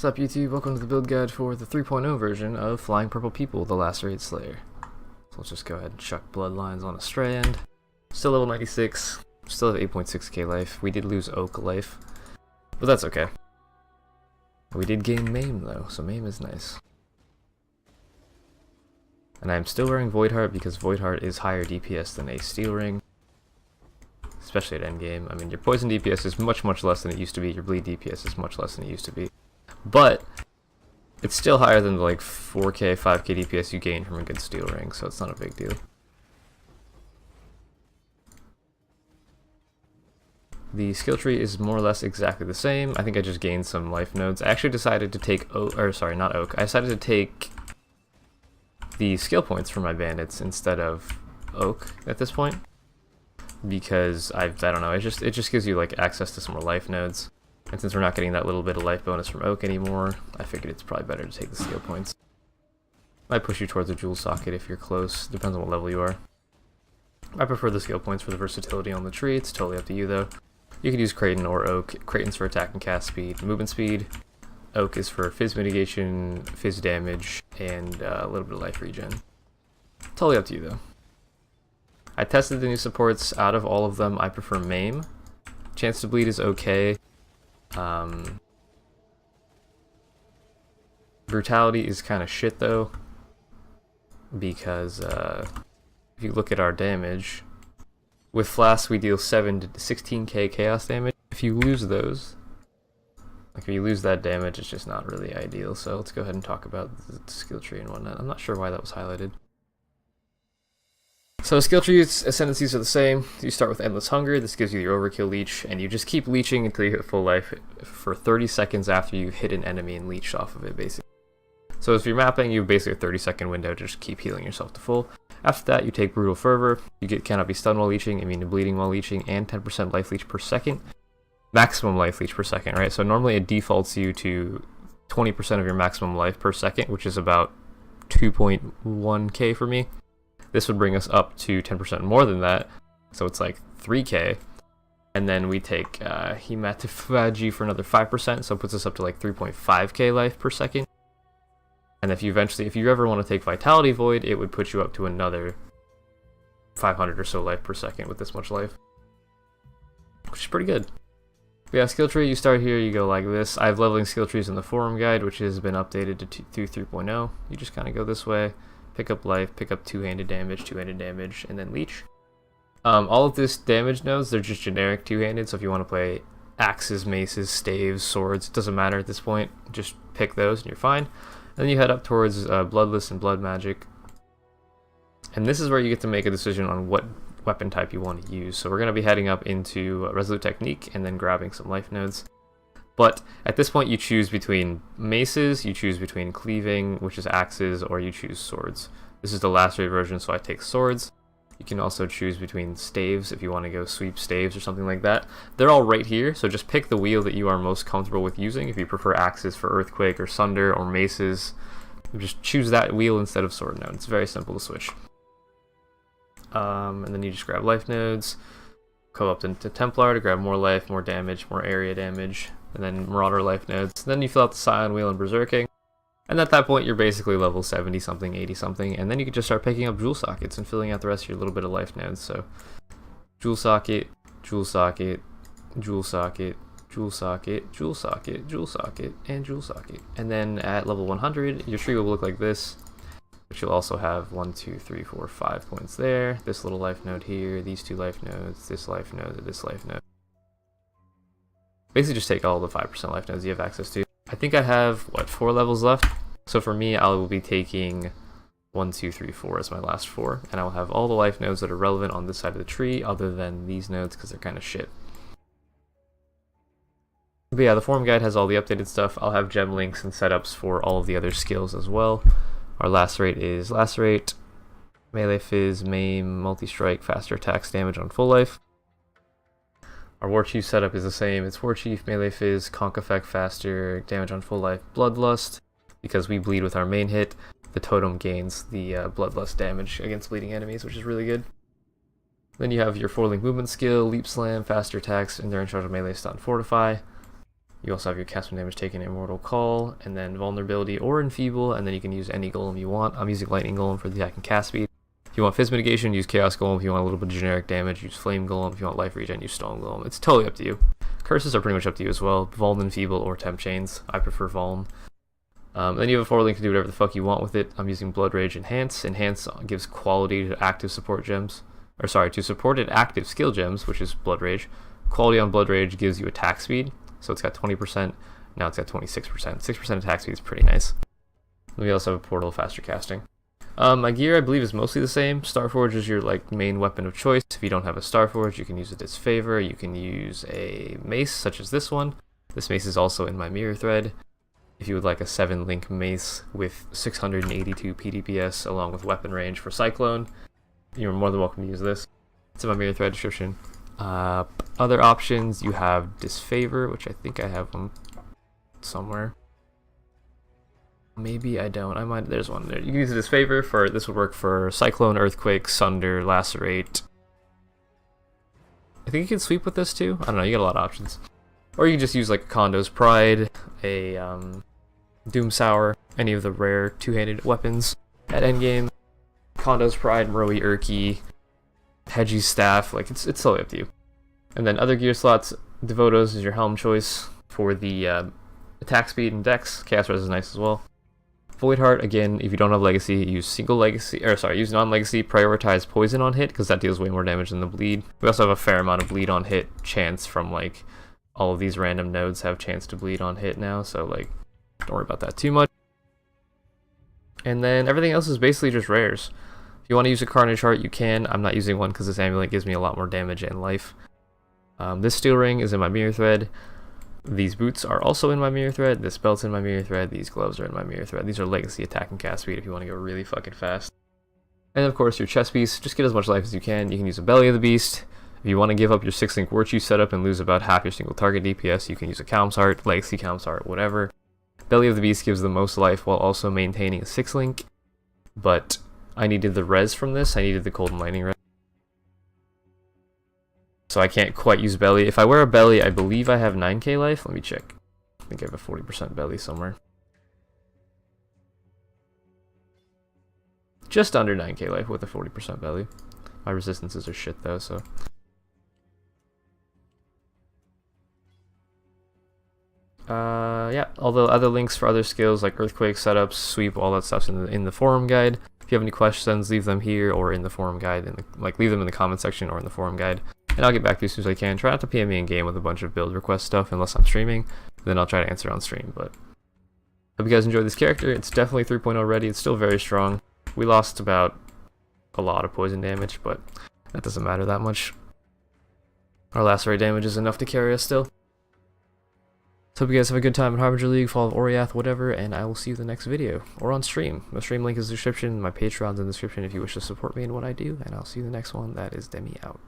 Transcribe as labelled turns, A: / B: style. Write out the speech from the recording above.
A: What's up YouTube, welcome to the build guide for the 3.0 version of Flying Purple People, the Lacerate Slayer. So let's just go ahead and chuck bloodlines on a strand. Still level 96, still have 8.6k life. We did lose Oak life, but that's okay. We did gain Maim though, so Maim is nice. And I'm still wearing Voidheart because Voidheart is higher DPS than a Steel Ring. Especially at endgame. I mean, your poison DPS is much less than it used to be, your bleed DPS is much less than it used to be. But it's still higher than the like 4k, 5k DPS you gain from a good Steel Ring, so it's not a big deal. The skill tree is more or less exactly the same. I think I just gained some life nodes. I actually decided to take Oak, or sorry, not Oak. I decided to take the skill points for my bandits instead of Oak at this point, because I don't know, it just gives you like access to some more life nodes. And since we're not getting that little bit of life bonus from Oak anymore, I figured it's probably better to take the skill points. Might push you towards a jewel socket if you're close, depends on what level you are. I prefer the skill points for the versatility on the tree, it's totally up to you though. You could use Kraton or Oak. Kraton's for attack and cast speed, movement speed. Oak is for fizz mitigation, fizz damage, and a little bit of life regen. Totally up to you though. I tested the new supports. Out of all of them, I prefer Maim. Chance to bleed is okay. Brutality is kind of shit though, because if you look at our damage, with Flask we deal 7 to 16k chaos damage. If you lose those, like if you lose that damage, it's just not really ideal. So let's go ahead and talk about the skill tree and whatnot. I'm not sure why that was highlighted. So skill trees, ascendancies are the same. You start with Endless Hunger, this gives you your overkill leech, and you just keep leeching until you hit full life for 30 seconds after you hit an enemy and leech off of it, basically. So if you're mapping, you have basically a 30-second window to just keep healing yourself to full. After that, you take Brutal Fervor, you cannot be stunned while leeching, immune to bleeding while leeching, and 10% life leech per second. Maximum life leech per second, right? So normally it defaults you to 20% of your maximum life per second, which is about 2.1k for me. This would bring us up to 10% more than that, so it's like 3k. And then we take Hematophagy for another 5%, so it puts us up to like 3.5k life per second. And if you ever want to take Vitality Void, it would put you up to another 500 or so life per second with this much life, which is pretty good. But yeah, skill tree, you start here, you go like this. I have leveling skill trees in the forum guide, which has been updated to through 3.0. You just kind of go this way. Pick up life, pick up two-handed damage, and then leech. All of this damage nodes, they're just generic two-handed, so if you want to play axes, maces, staves, swords, it doesn't matter at this point. Just pick those and you're fine. And then you head up towards Bloodless and Blood Magic. And this is where you get to make a decision on what weapon type you want to use. So we're going to be heading up into Resolute Technique and then grabbing some life nodes. But at this point you choose between maces, you choose between cleaving, which is axes, or you choose swords. This is the Lacerate version, so I take swords. You can also choose between staves if you want to go sweep staves or something like that. They're all right here, so just pick the wheel that you are most comfortable with using. If you prefer axes for Earthquake or Sunder or maces, just choose that wheel instead of sword node. It's very simple to switch. And then you just grab life nodes, go up to Templar to grab more life, more damage, more area damage, and then Marauder life nodes. Then you fill out the Scion wheel and Berserking, and at that point you're basically level 70 something, 80 something, and then you can just start picking up jewel sockets and filling out the rest of your little bit of life nodes. So jewel socket, jewel socket, jewel socket, jewel socket, jewel socket, jewel socket, and jewel socket. And then at level 100 your tree will look like this, which you'll also have 1, 2, 3, 4, 5 points there, this little life node here, these two life nodes, this life node, and this life node. Basically just take all the 5% life nodes you have access to. I think I have, 4 levels left? So for me, I will be taking 1, 2, 3, 4 as my last 4, and I will have all the life nodes that are relevant on this side of the tree, other than these nodes, because they're kind of shit. But yeah, the forum guide has all the updated stuff. I'll have gem links and setups for all of the other skills as well. Our Lacerate is Lacerate, Melee Fizz, Maim, Multi-Strike, Faster Attacks, Damage on full life. Our War Chief setup is the same. It's War Chief, Melee Fizz, Conk Effect, Faster, Damage on full life, Bloodlust. Because we bleed with our main hit, the totem gains the Bloodlust damage against bleeding enemies, which is really good. Then you have your 4-link movement skill, Leap Slam, Faster Attacks, and they're in charge of Melee Stun Fortify. You also have your cast when damage taken, Immortal Call, and then Vulnerability or Enfeeble, and then you can use any golem you want. I'm using Lightning Golem for the attack and cast speed. If you want Fizz Mitigation, use Chaos Golem. If you want a little bit of generic damage, use Flame Golem. If you want Life Regen, use Stone Golem. It's totally up to you. Curses are pretty much up to you as well. Vuln, Enfeeble, or Temp Chains. I prefer Vuln. Then you have a forward link to do whatever the fuck you want with it. I'm using Blood Rage Enhance. Enhance gives quality to active support gems. Or sorry, to supported active skill gems, which is Blood Rage. Quality on Blood Rage gives you attack speed. So it's got 20%. Now it's got 26%. 6% attack speed is pretty nice. Then we also have a Portal, faster casting. My gear, I believe, is mostly the same. Starforge is your main weapon of choice. If you don't have a Starforge, you can use a Disfavor. You can use a mace, such as this one. This mace is also in my mirror thread. If you would like a 7-link mace with 682 PDPS along with weapon range for Cyclone, you're more than welcome to use this. It's in my mirror thread description. Other options, you have Disfavor, which I think I have one somewhere. Maybe I don't. I might. There's one there. You can use a Disfavor for this. Would work for Cyclone, Earthquake, Sunder, Lacerate. I think you can sweep with this too. I don't know. You got a lot of options. Or you can just use like Kondo's Pride, a Doomsour, any of the rare two-handed weapons at endgame. Kondo's Pride, Murray Urki, Hedgie's Staff. Like it's totally up to you. And then other gear slots. Devotos is your helm choice for the attack speed and dex. Chaos Res is nice as well. Voidheart, again, if you don't have Legacy, use use non-Legacy, prioritize Poison on hit, because that deals way more damage than the bleed. We also have a fair amount of bleed on hit chance from, like, all of these random nodes have chance to bleed on hit now, so, like, don't worry about that too much. And then everything else is basically just rares. If you want to use a Carnage Heart, you can. I'm not using one because this amulet gives me a lot more damage and life. This Steel Ring is in my mirror thread. These boots are also in my mirror thread. This belt's in my mirror thread. These gloves are in my mirror thread. These are Legacy attack and cast speed if you want to go really fucking fast. And of course your chest piece. Just get as much life as you can. You can use a Belly of the Beast. If you want to give up your 6-link Virtue setup and lose about half your single target DPS, you can use a Calm's Heart, Legacy Calm's Heart, whatever. Belly of the Beast gives the most life while also maintaining a 6-link. But I needed the res from this. I needed the Cold and Lightning res. So I can't quite use Belly. If I wear a Belly, I believe I have 9k life. Let me check. I think I have a 40% Belly somewhere. Just under 9k life with a 40% Belly. My resistances are shit though, so. Yeah, all the other links for other skills like Earthquake, Setups, Sweep, all that stuff's in the forum guide. If you have any questions, leave them here or in the forum guide. Leave them in the comment section or in the forum guide. And I'll get back to you as soon as I can. Try not to PM me in game with a bunch of build request stuff unless I'm streaming. Then I'll try to answer on stream. But hope you guys enjoyed this character. It's definitely 3.0 ready. It's still very strong. We lost about a lot of poison damage, but that doesn't matter that much. Our lacerate damage is enough to carry us still. So hope you guys have a good time in Harbinger League, follow Oriath, whatever, and I will see you in the next video. Or on stream. My stream link is in the description, my Patreon's in the description if you wish to support me in what I do, and I'll see you in the next one. That is Demi out.